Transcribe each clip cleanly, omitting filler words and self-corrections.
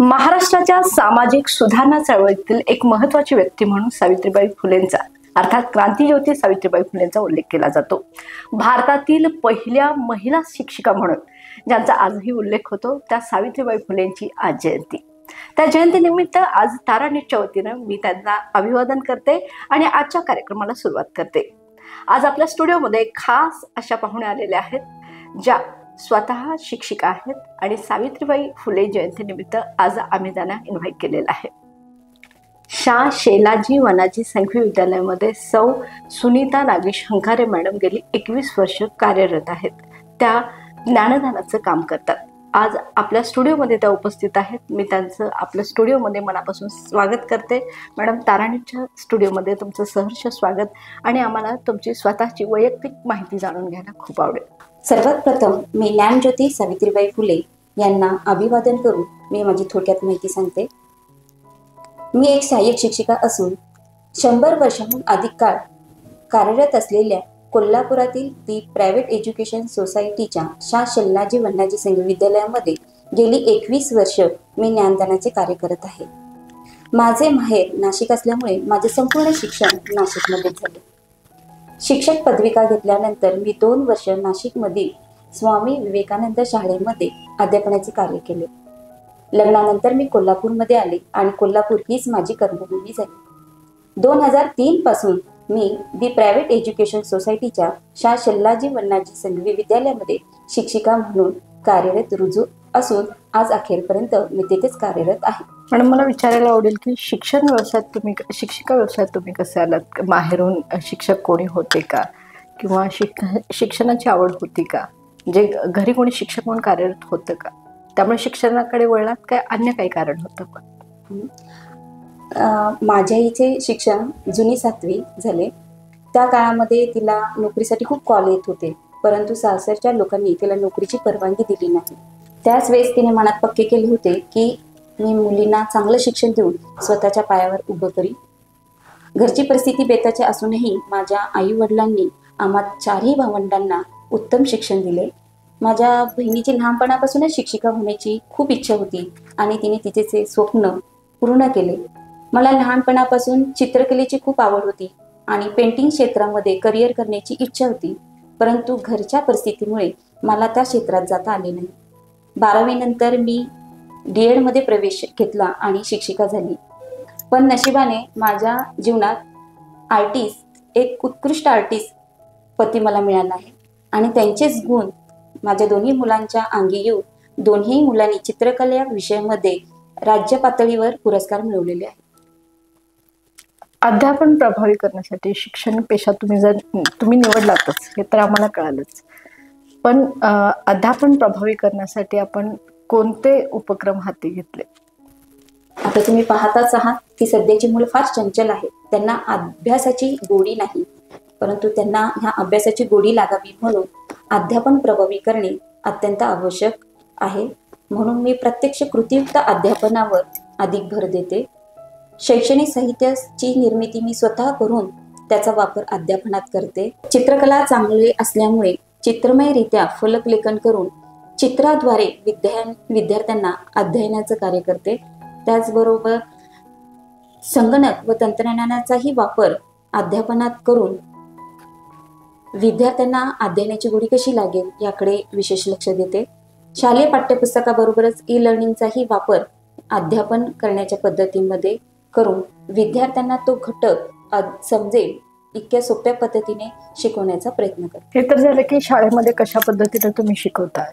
महाराष्ट्राच्या सामाजिक सुधारणा चळवळीतील एक महत्त्वाची व्यक्ती म्हणून सावित्रीबाई फुलेंचा अर्थात क्रांतीज्योती सावित्रीबाई फुलेंचा उल्लेख केला जातो। भारतातील पहिल्या महिला शिक्षिका म्हणून ज्यांचा आजही उल्लेख होतो त्या सावित्रीबाई फुलेंची आज जयंती। त्या जयंतीनिमित्त आज तारानेटच्या वतीनं मी त्यांना अभिवादन करते आणि आजच्या कार्यक्रमाला सुरुवात करते। आज आपल्या स्टुडिओमध्ये खास अशा पाहुणे आलेल्या आहेत ज्या स्वतः शिक्षिका आहेत आणि सावित्रीबाई फुले जयंतीनिमित्त आज आम्ही त्यांना इन्व्हाइट केलेलं आहे। शा शेलाजी वनाजी संघवी विद्यालयामध्ये सौ सुनीता नागेश हंकारे मॅडम गेली 21 वर्ष कार्यरत आहेत। त्या ज्ञानदानाचं काम करतात। आज आपल्या स्टुडिओमध्ये त्या उपस्थित आहेत। मी त्यांचं आपल्या स्टुडिओमध्ये मनापासून स्वागत करते। मॅडम, तारानेटच्या स्टुडिओमध्ये तुमचं सहर्ष स्वागत आणि आम्हाला तुमची स्वतःची वैयक्तिक माहिती जाणून घ्यायला खूप आवडेल। सर्वात प्रथम मी ज्ञानज्योती सावित्रीबाई फुले यांना अभिवादन करून मी माझी थोडक्यात माहिती सांगते। मी एक सहाय्यक शिक्षिका असून 100 वर्षांहून अधिक काळ कार्यरत असलेल्या कोल्हापुरातील दी प्रायव्हेट एज्युकेशन सोसायटीच्या शा शेलाजी वनाजी संघवी विद्यालयामध्ये गेली 21 वर्ष मी ज्ञानदानाचे कार्य करत आहे। माझे माहेर नाशिक असल्यामुळे माझे संपूर्ण शिक्षण नाशिकमध्ये झाले। शिक्षक पदविका घेतल्यानंतर मी 2 वर्ष नाशिकमधील स्वामी विवेकानंद शाळेमध्ये अध्यापनाचे कार्य केले। लग्नानंतर मी कोल्हापूरमध्ये आले आणि कोल्हापूर हीच माझी कर्मभूमी झाली। 2003 पासून मी दी प्रायव्हेट एज्युकेशन सोसायटीच्या शा शेलाजी वनाजी संघवी विद्यालयामध्ये शिक्षिका म्हणून कार्यरत रुजू असून आज अखेरपर्यंत मी तिथेच कार्यरत आहे। मॅडम, मला विचारायला आवडेल की शिक्षण व्यवसायात तुम्ही शिक्षिका व्यवसायात तुम्ही कसे आलात? माहेरून शिक्षक कोणी होते का किंवा शिक्षणाची आवड होती का? म्हणजे घरी कोणी शिक्षक म्हणून कार्यरत होतं का? त्यामुळे शिक्षणाकडे वळलात काय अन्य काही कारण होतं का? माझ्या इथे शिक्षण जुनी 7वी झाले। त्या काळामध्ये तिला नोकरीसाठी खूप कॉल येत होते, परंतु सासरच्या लोकांनी तिला नोकरीची परवानगी दिली नाही। त्याच वेळेस तिने मनात पक्के केले होते की मी मुलींना चांगलं शिक्षण देऊन स्वतःच्या पायावर उभं करी। घरची परिस्थिती बेताची असूनही माझ्या आई वडिलांनी आम्हा 4ही भावंडांना उत्तम शिक्षण दिले। माझ्या बहिणीची लहानपणापासूनच शिक्षिका होण्याची खूप इच्छा होती आणि तिने तिचे स्वप्न पूर्ण केले। मला लहानपणापासून चित्रकलेची खूप आवड होती आणि पेंटिंग क्षेत्रामध्ये करिअर करण्याची इच्छा होती, परंतु घरच्या परिस्थितीमुळे मला त्या क्षेत्रात जाता आले नाही। 12वी नंतर मी DED मध्ये प्रवेश घेतला आणि शिक्षिका झाली। पण नशिबाने माझ्या जीवनात एक उत्कृष्ट आर्टिस्ट पती मला मिळाला आहे आणि त्यांचेच गुण माझ्या दोन्ही मुलांच्या अंगी येऊन दोन्ही मुलांनी चित्रकला या विषयामध्ये राज्य पातळीवर पुरस्कार मिळवलेले आहेत। अध्यापन प्रभावी करण्यासाठी शिक्षण पेशा तुम्ही निवडलातच हे तर आम्हाला कळालंच, पण अध्यापन प्रभावी करण्यासाठी आपण कोणते उपक्रम हाती घेतले? आता तुम्ही पाहताच आहात की सध्याची मुलं फार चंचल आहेत। त्यांना अभ्यासाची गोडी नाही, परंतु त्यांना ह्या अभ्यासाची गोडी लागावी म्हणून अध्यापन प्रभावी करणे अत्यंत आवश्यक आहे। म्हणून मी प्रत्यक्ष कृतीयुक्त अध्यापनावर अधिक भर देते। शैक्षणिक साहित्याची निर्मिती मी स्वतः करून त्याचा वापर अध्यापनात करते। चित्रकला चांगली असल्यामुळे चित्रमयरित्या फलकलेखन करून चित्राद्वारे विद्यार्थ्यांना अध्ययनाचं कार्य करते। त्याचबरोबर संगणक व तंत्रज्ञानाचाही वापर अध्यापनात करून विद्यार्थ्यांना अध्ययनाची गोडी कशी लागेल याकडे विशेष लक्ष देते। शालेय पाठ्यपुस्तकाबरोबरच ई-लर्निंगचाही वापर अध्यापन करण्याच्या पद्धतीमध्ये करून विद्यार्थ्यांना तो घटक समजेल इतक्या सोप्या पद्धतीने शिकवण्याचा प्रयत्न करते। हे तर झालं की शाळेमध्ये कशा पद्धतीने तुम्ही शिकवता।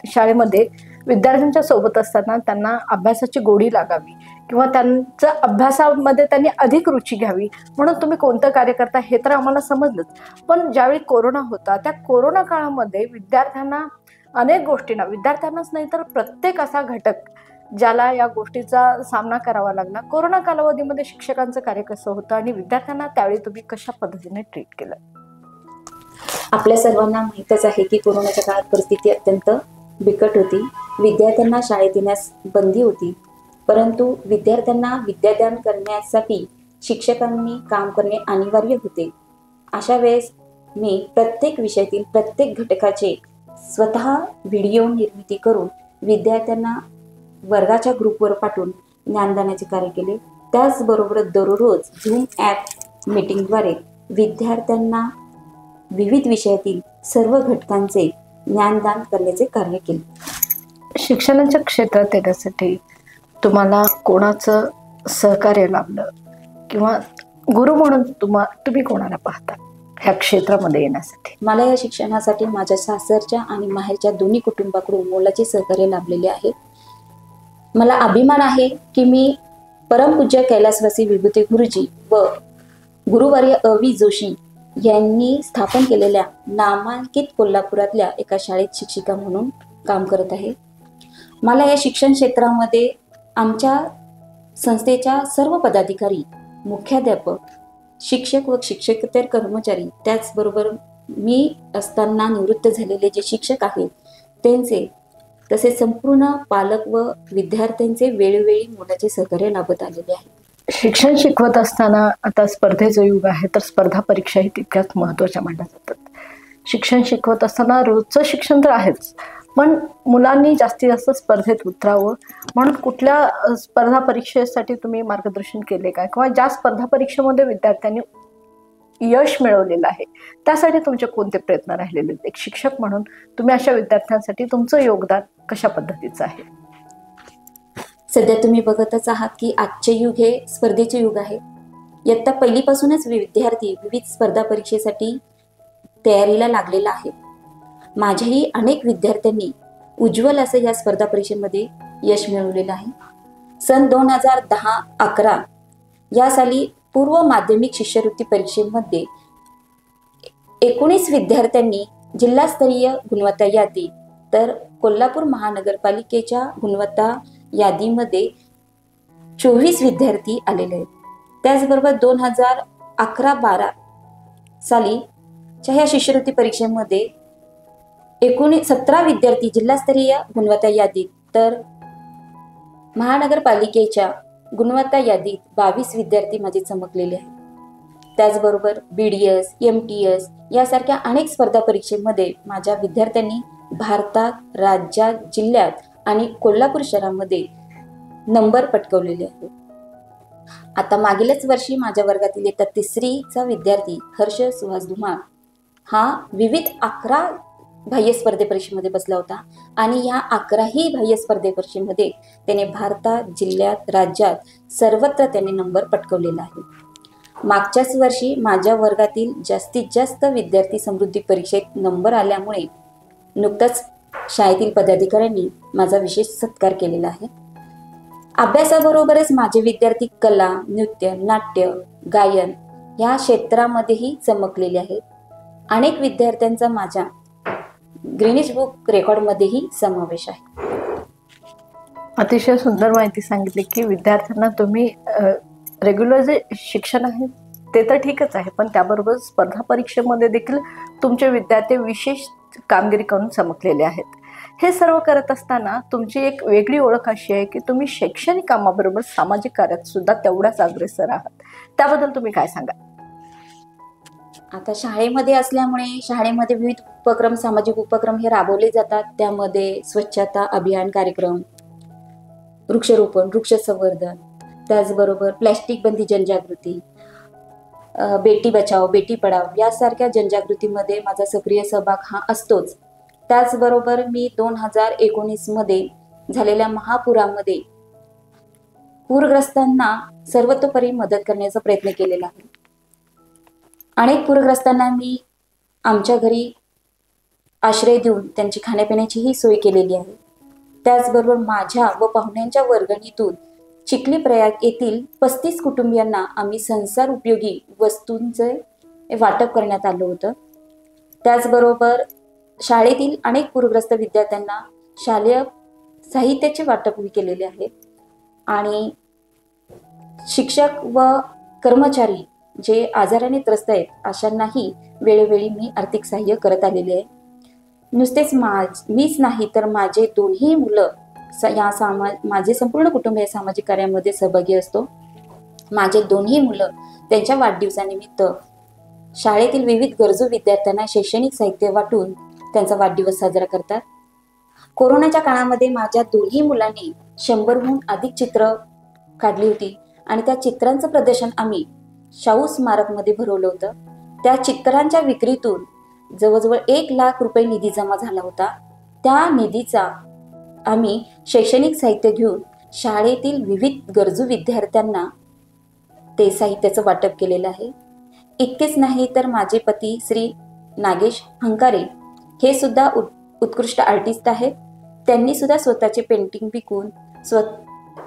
शाळेमध्ये विद्यार्थ्यांच्या सोबत असताना त्यांना अभ्यासाची गोडी लागावी किंवा त्यांच्या अभ्यासामध्ये त्यांनी अधिक रुची घ्यावी म्हणून तुम्ही कोणतं कार्य करता हे तर आम्हाला समजलंच, पण ज्यावेळी कोरोना होता त्या कोरोना काळामध्ये विद्यार्थ्यांना अनेक गोष्टींना विद्यार्थ्यांनाच नाही तर प्रत्येक असा घटक ज्याला या गोष्टीचा सामना करावा लागला। कोरोना कालावधीमध्ये शिक्षकांचं कार्य कसं होतं आणि विद्यार्थ्यांना त्यावेळी तुम्ही कशा पद्धतीने ट्रीट केलं? आपल्या सर्वांना माहीतच आहे की कोरोनाच्या काळात परिस्थिती अत्यंत बिकट होती। विद्यार्थ्यांना शाळेत येण्यास बंदी होती, परंतु विद्यार्थ्यांना विद्यादान करण्यासाठी शिक्षकांनी काम करणे अनिवार्य होते। अशा वेळेस मी प्रत्येक विषयातील प्रत्येक घटकाचे स्वतः व्हिडिओ निर्मिती करून विद्यार्थ्यांना वर्गाच्या ग्रुपवर पाठवून ज्ञानदानाचे कार्य केले. त्याचबरोबर दररोज झूम ॲप मीटिंगद्वारे विद्यार्थ्यांना विविध विषयातील सर्व घटकांचे ज्ञानदान करण्याचे कार्य केले. शिक्षणाच्या क्षेत्रात येण्यासाठी तुम्हाला कोणाचं सहकार्य लाभलं किंवा गुरु म्हणून तुम्ही कोणाला पाहता ह्या क्षेत्रामध्ये येण्यासाठी? मला या शिक्षणासाठी माझ्या सासरच्या आणि माहेरच्या दोन्ही कुटुंबाकडून मोलाचे सहकार्य लाभलेले आहे. मला अभिमान आहे की मी परमपूज्य कैलासवासी विभूती गुरुजी व गुरुवर्य अ.वी. जोशी यांनी स्थापन केलेल्या नामांकित कोल्हापुरातल्या एका शाळेत शिक्षिका म्हणून काम करत आहे. मला या शिक्षण क्षेत्रामध्ये आमच्या संस्थेच्या सर्व पदाधिकारी, मुख्याध्यापक, शिक्षक व शिक्षकेतर कर्मचारी, त्याचबरोबर मी असताना निवृत्त झालेले जे शिक्षक आहेत त्यांचे, तसेच संपूर्ण पालक व विद्यार्थ्यांचे वेळोवेळी मोलाचे सहकार्य लाभत आलेले आहे. शिक्षण शिकवत असताना आता स्पर्धेचं युग आहे, तर स्पर्धा परीक्षाही तितक्याच महत्त्वाच्या मानल्या जातात. शिक्षण शिकवत असताना रोजचं शिक्षण तर आहेच, पण मुलांनी जास्तीत जास्त स्पर्धेत उतरावं म्हणून कुठल्या स्पर्धा परीक्षेसाठी तुम्ही मार्गदर्शन केले का, किंवा ज्या स्पर्धा परीक्षेमध्ये विद्यार्थ्यांनी यश मिळवलेलं आहे त्यासाठी तुमचे कोणते प्रयत्न राहिलेले? एक शिक्षक म्हणून तुम्ही अशा विद्यार्थ्यांसाठी तुमचं योगदान कशा पद्धतीचं आहे? सध्या तुम्ही बघतच आहात की आजचे युग हे स्पर्धेचे युग आहे. इयत्ता पहिलीपासूनच विद्यार्थी विविध स्पर्धा परीक्षेसाठी तयारीला लागलेला आहे. माझ्याही अनेक विद्यार्थ्यांनी उज्ज्वल असं या स्पर्धा परीक्षेमध्ये यश मिळवलेलं आहे. सन 2010-11 या साली पूर्व माध्यमिक शिष्यवृत्ती परीक्षेमध्ये 19 विद्यार्थ्यांनी जिल्हास्तरीय गुणवत्ता यादी, तर कोल्हापूर महानगरपालिकेच्या गुणवत्ता यादीमध्ये 24 विद्यार्थी आलेले आहेत. त्याचबरोबर 2011-12 सालीच्या ह्या शिष्यवृत्ती परीक्षेमध्ये 17 विद्यार्थी जिल्हास्तरीय गुणवत्ता यादीत, तर महानगरपालिकेच्या गुणवत्ता यादीत 22 विद्यार्थी माझे चमकलेले आहेत. त्याचबरोबर BDS, MTS यासारख्या अनेक स्पर्धा परीक्षेमध्ये माझ्या विद्यार्थ्यांनी भारतात, राज्यात, जिल्ह्यात आणि कोल्हापूर शहरामध्ये नंबर पटकवलेले आहेत. आता मागीलच वर्षी माझ्या वर्गातील इयत्ता 3रीचा विद्यार्थी हर्ष सुहास धुमाळ हा विविध 11 बाह्य स्पर्धे परीक्षेमध्ये बसला होता आणि ह्या 11ही बाह्य स्पर्धे परीक्षेमध्ये त्याने भारतात, जिल्ह्यात, राज्यात सर्वत्र त्याने नंबर पटकवलेला आहे. मागच्याच वर्षी माझ्या वर्गातील जास्तीत जास्त विद्यार्थी समृद्धी परीक्षेत नंबर आल्यामुळे नुकताच शाळेतील पदाधिकाऱ्यांनी माझा विशेष सत्कार केलेला आहे. अभ्यासाबरोबरच माझे विद्यार्थी कला, नृत्य, नाट्य, गायन या क्षेत्रामध्येही चमकलेले आहेत. अनेक विद्यार्थ्यांचा माझ्या ग्रीनिच बुक रेकॉर्डमध्येही समावेश आहे. अतिशय सुंदर माहिती सांगितली की विद्यार्थ्यांना तुम्ही रेग्युलर जे शिक्षण आहे ते तर ठीकच आहे, पण त्याबरोबर स्पर्धा परीक्षेमध्ये देखील तुमचे विद्यार्थी विशेष कामगिरी करून चमकलेले आहेत. हे सर्व करत असताना तुमची एक वेगळी ओळख अशी आहे की तुम्ही शैक्षणिक कामाबरोबर सामाजिक कार्यात सुद्धा तेवढ्याच अग्रेसर आहात. त्याबद्दल तुम्ही काय सांगा? आता शाळेमध्ये असल्यामुळे शाळेमध्ये विविध उपक्रम, सामाजिक उपक्रम हे राबवले जातात. त्यामध्ये स्वच्छता अभियान कार्यक्रम, वृक्षारोपण, वृक्ष संवर्धन, त्याचबरोबर प्लॅस्टिक बंदी जनजागृती, बेटी बचाओ बेटी पढाओ यासारख्या जनजागृतीमध्ये माझा सक्रिय सहभाग हा असतोच. त्याचबरोबर मी 2019 मध्ये झालेल्या महापुरामध्ये पूरग्रस्तांना सर्वतोपरी मदत करण्याचा प्रयत्न केलेला आहे. अनेक पूरग्रस्तांना मी आमच्या घरी आश्रय देऊन त्यांची खाण्यापिण्याचीही सोय केलेली आहे. त्याचबरोबर माझ्या व पाहुण्यांच्या वर्गणीतून चिखली प्रयाग येथील 35 कुटुंबियांना आम्ही संसार उपयोगी वस्तूंचे वाटप करण्यात आलं होतं. त्याचबरोबर शाळेतील अनेक पूरग्रस्त विद्यार्थ्यांना शालेय साहित्याचे वाटप केलेले आहे आणि शिक्षक व कर्मचारी जे आजाराने त्रस्त आहेत अशांनाही वेळोवेळी मी आर्थिक सहाय्य करत आलेले आहे. नुसतेच मीच नाही तर माझे दोन्ही मुलं माझे संपूर्ण कुटुंब या सामाजिक कार्यामध्ये सहभागी असतो. माझे दोन्ही मुलं त्यांच्या वाढदिवसानिमित्त शाळेतील विविध गरजू विद्यार्थ्यांना शैक्षणिक साहित्य वाटून त्यांचा वाढदिवस साजरा करतात. कोरोनाच्या काळामध्ये माझ्या दोन्ही मुलांनी 100हून अधिक चित्र काढली होती आणि त्या चित्रांचं प्रदर्शन आम्ही शाहू स्मारकमध्ये भरवलं होतं. त्या चित्रांच्या विक्रीतून जवळजवळ 1,00,000 रुपये निधी जमा झाला होता. त्या निधीचा आम्ही शैक्षणिक साहित्य घेऊन शाळेतील विविध गरजू विद्यार्थ्यांना ते साहित्याचं वाटप केलेलं आहे. इतकेच नाही तर माझे पती श्री नागेश हंकारे हे सुद्धा उत्कृष्ट आर्टिस्ट आहेत. त्यांनी सुद्धा स्वतःचे पेंटिंग विकून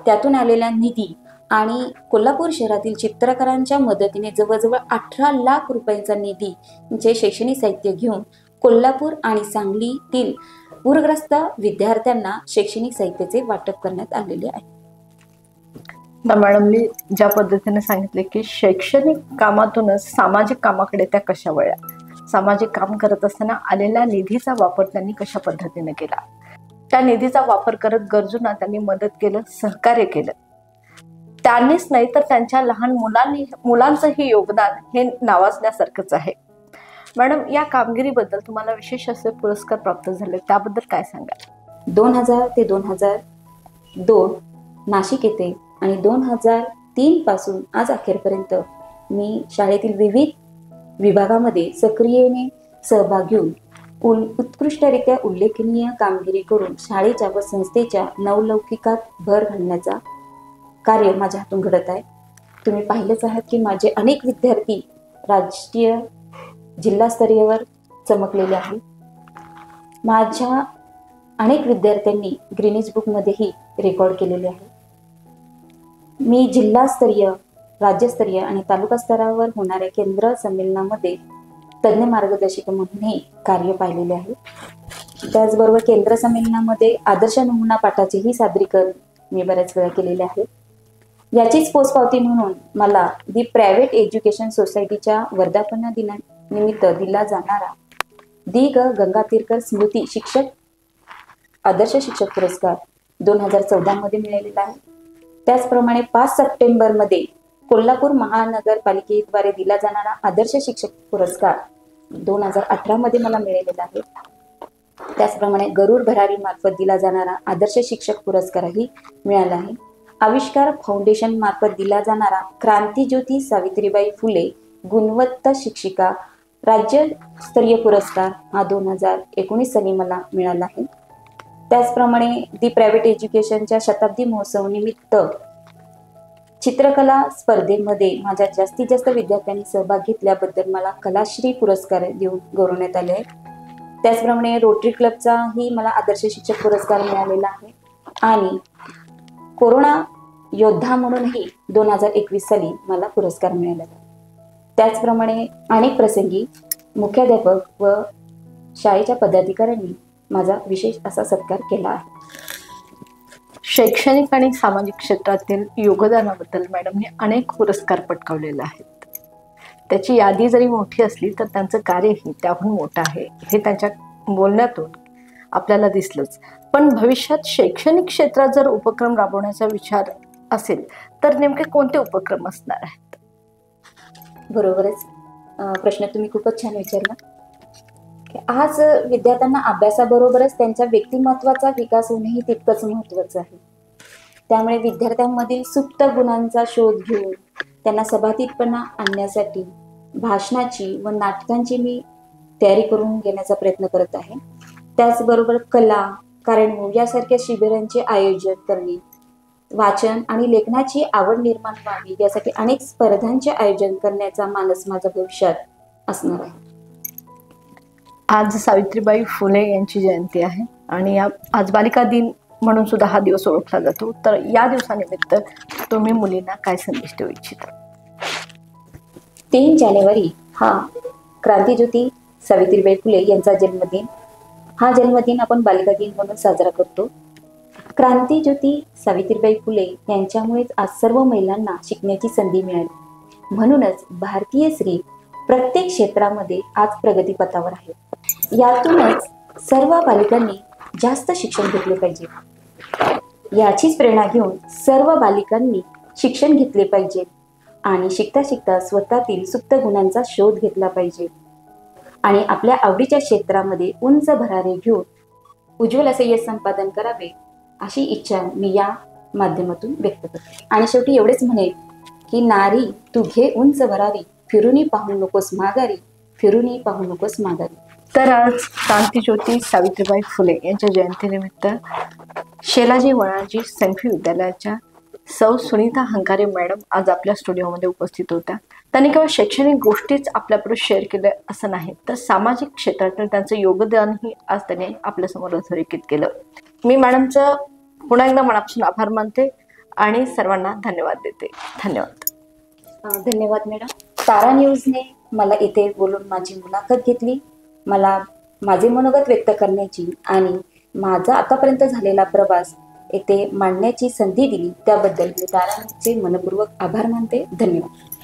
त्यातून आलेला निधी आणि कोल्हापूर शहरातील चित्रकारांच्या मदतीने जवळजवळ 18,00,000 रुपयांचा निधी जे शैक्षणिक साहित्य घेऊन कोल्हापूर आणि सांगलीतील पूरग्रस्त विद्यार्थ्यांना शैक्षणिक साहित्याचे वाटप करण्यात आलेले आहे. मॅडमनी ज्या पद्धतीने सांगितले की शैक्षणिक कामातूनच सामाजिक कामाकडे त्या कशा वळल्या, सामाजिक काम करत असताना आलेल्या निधीचा वापर त्यांनी कशा पद्धतीने केला, त्या निधीचा वापर करत गरजूंना त्यांनी मदत केलं, सहकार्य केलं. त्यांनीच नाही तर त्यांच्या लहान मुलांचंही योगदान हे नावाजण्यासारखंच आहे. मॅडम, या कामगिरीबद्दल तुम्हाला विशेष असे पुरस्कार प्राप्त झाले, त्याबद्दल काय सांगाल? 2000 ते 2002 नाशिक येथे आणि 2003 पासून आज अखेरपर्यंत मी शाळेतील विविध विभागामध्ये सक्रियतेने सहभाग घेऊन उत्कृष्टरित्या उल्लेखनीय कामगिरी करून शाळेच्या व संस्थेच्या नवलौकिकात भर घालण्याचा कार्य माझ्या हातून घडत आहे. तुम्ही पाहिलंच आहात की माझे अनेक विद्यार्थी राष्ट्रीय जिल्हास्तरीयवर चमकलेले आहेत. माझ्या अनेक विद्यार्थ्यांनी ग्रीनिज बुकमध्येही रेकॉर्ड केलेले आहे. मी जिल्हास्तरीय, राज्यस्तरीय आणि तालुका स्तरावर होणाऱ्या केंद्र संमेलनामध्ये तज्ज्ञ मार्गदर्शिका म्हणूनही कार्य पाहिलेले आहे. त्याचबरोबर केंद्र संमेलनामध्ये आदर्श नमुना पाठाचेही सादरीकरण मी बऱ्याच वेळा केलेले आहे. याचीच पोचपावती म्हणून मला दी प्रायव्हेट एज्युकेशन सोसायटीच्या वर्धापन दिनानिमित्त दिला जाणारा दी गंगातीरकर स्मृती शिक्षक आदर्श शिक्षक पुरस्कार 2014 मध्ये मिळालेला आहे. त्याचप्रमाणे 5 सप्टेंबरमध्ये कोल्हापूर महानगरपालिकेद्वारे दिला जाणारा आदर्श शिक्षक पुरस्कार 2018 मध्ये मला मिळालेला आहे. त्याचप्रमाणे गरुड भरारी मार्फत दिला जाणारा आदर्श शिक्षक पुरस्कारही मिळाला आहे. आविष्कार फाउंडेशन मार्फत दिला जाणारा क्रांतीज्योती सावित्रीबाई फुले गुणवत्ता शिक्षिका राज्यस्तरीय पुरस्कार हा 2019 साली मला मिळाला आहे. त्याचप्रमाणे दी प्रायव्हेट एज्युकेशनच्या शताब्दी महोत्सव निमित्त चित्रकला स्पर्धेमध्ये माझ्या जास्तीत जास्त विद्यार्थ्यांनी सहभाग घेतल्याबद्दल मला कलाश्री पुरस्कार देऊन गौरवण्यात आले आहे. त्याचप्रमाणे रोटरी क्लबचाही मला आदर्श शिक्षक पुरस्कार मिळालेला आहे आणि कोरोना योद्धा म्हणूनही 2021 साली मला पुरस्कार मिळाला. त्याचप्रमाणे अनेक प्रसंगी मुख्याध्यापक व शाळेच्या पदाधिकाऱ्यांनी माझा विशेष असा सत्कार केला आहे. शैक्षणिक आणि सामाजिक क्षेत्रातील योगदानाबद्दल मॅडमने अनेक पुरस्कार पटकावलेले आहेत. त्याची यादी जरी मोठी असली तर त्यांचं कार्यही त्याहून मोठं आहे हे त्यांच्या बोलण्यातून आपल्याला दिसलंच. पण भविष्यात शैक्षणिक क्षेत्रात जर उपक्रम राबवण्याचा विचार असेल तर नेमके कोणते उपक्रम असणार आहेत? बरोबरच प्रश्न तुम्ही खूपच छान विचारला. आज विद्यार्थ्यांना अभ्यासाबरोबरच त्यांच्या व्यक्तिमत्वाचा विकास होणेही तितकंच महत्त्वाचं आहे. त्यामुळे विद्यार्थ्यांमधील सुप्त गुणांचा शोध घेऊन त्यांना सभातीतपणा आणण्यासाठी भाषणाची व नाटकांची मी तयारी करून घेण्याचा प्रयत्न करत आहे. त्याचबरोबर कला, कारणमूळ यासारख्या शिबिरांचे आयोजन करणे, वाचन आणि लेखनाची आवड निर्माण व्हावी यासाठी अनेक स्पर्धांचे आयोजन करण्याचा मानस माझ्या भविष्यात असणार आहे. आज सावित्रीबाई फुले यांची जयंती आहे आणि आज बालिका दिन म्हणून सुद्धा हा दिवस ओळखला जातो. तर या दिवसानिमित्त तुम्ही मुलींना काय संदेश देऊ इच्छिता? 3 जानेवारी हा क्रांतीज्योती सावित्रीबाई फुले यांचा जन्मदिन. हा जन्मदिन आपण बालिका दिन म्हणून साजरा करतो. क्रांतीज्योती सावित्रीबाई फुले यांच्यामुळेच आज सर्व महिलांना शिकण्याची संधी मिळाली. म्हणूनच भारतीय स्त्री प्रत्येक क्षेत्रामध्ये आज प्रगतीपथावर आहे. यातूनच सर्व बालिकांनी जास्त शिक्षण घेतले पाहिजे. याचीच प्रेरणा घेऊन सर्व बालिकांनी शिक्षण घेतले पाहिजे आणि शिकता शिकता स्वतःतील सुप्त गुणांचा शोध घेतला पाहिजे आणि आपल्या आवडीच्या क्षेत्रामध्ये उंच भरारी घेऊन उज्ज्वल असे यश संपादन करावे अशी इच्छा मी या माध्यमातून व्यक्त करते. आणि शेवटी एवढेच म्हणेन की नारी तू घे उंच भरारी, फिरूनी पाहू नकोस माघारी, फिरूनी पाहू नकोस माघारी. तर आज क्रांतीज्योती सावित्रीबाई फुले यांच्या जयंतीनिमित्त शेलाजी वणाजी सैनिकी विद्यालयाच्या सौ सुनीता हंकारे मॅडम आज आपल्या स्टुडिओमध्ये उपस्थित होत्या. त्यांनी केवळ शैक्षणिक गोष्टीच आपल्याबरोबर शेअर केलं असं नाही, तर सामाजिक क्षेत्रातील त्यांचं योगदानही आज त्यांनी आपल्यासमोर अधोरेखित केलं. मी मॅडमचं पुन्हा एकदा मनापासून आभार मानते आणि सर्वांना धन्यवाद देते. धन्यवाद. धन्यवाद मॅडम. तारा न्यूजने मला इथे बोलून माझी मुलाखत घेतली, मला माझे मनोगत व्यक्त करण्याची आणि माझा आतापर्यंत झालेला प्रवास येथे मांडण्याची संधी दिली, त्याबद्दल मी तारा न्यूजचे मनपूर्वक आभार मानते. धन्यवाद.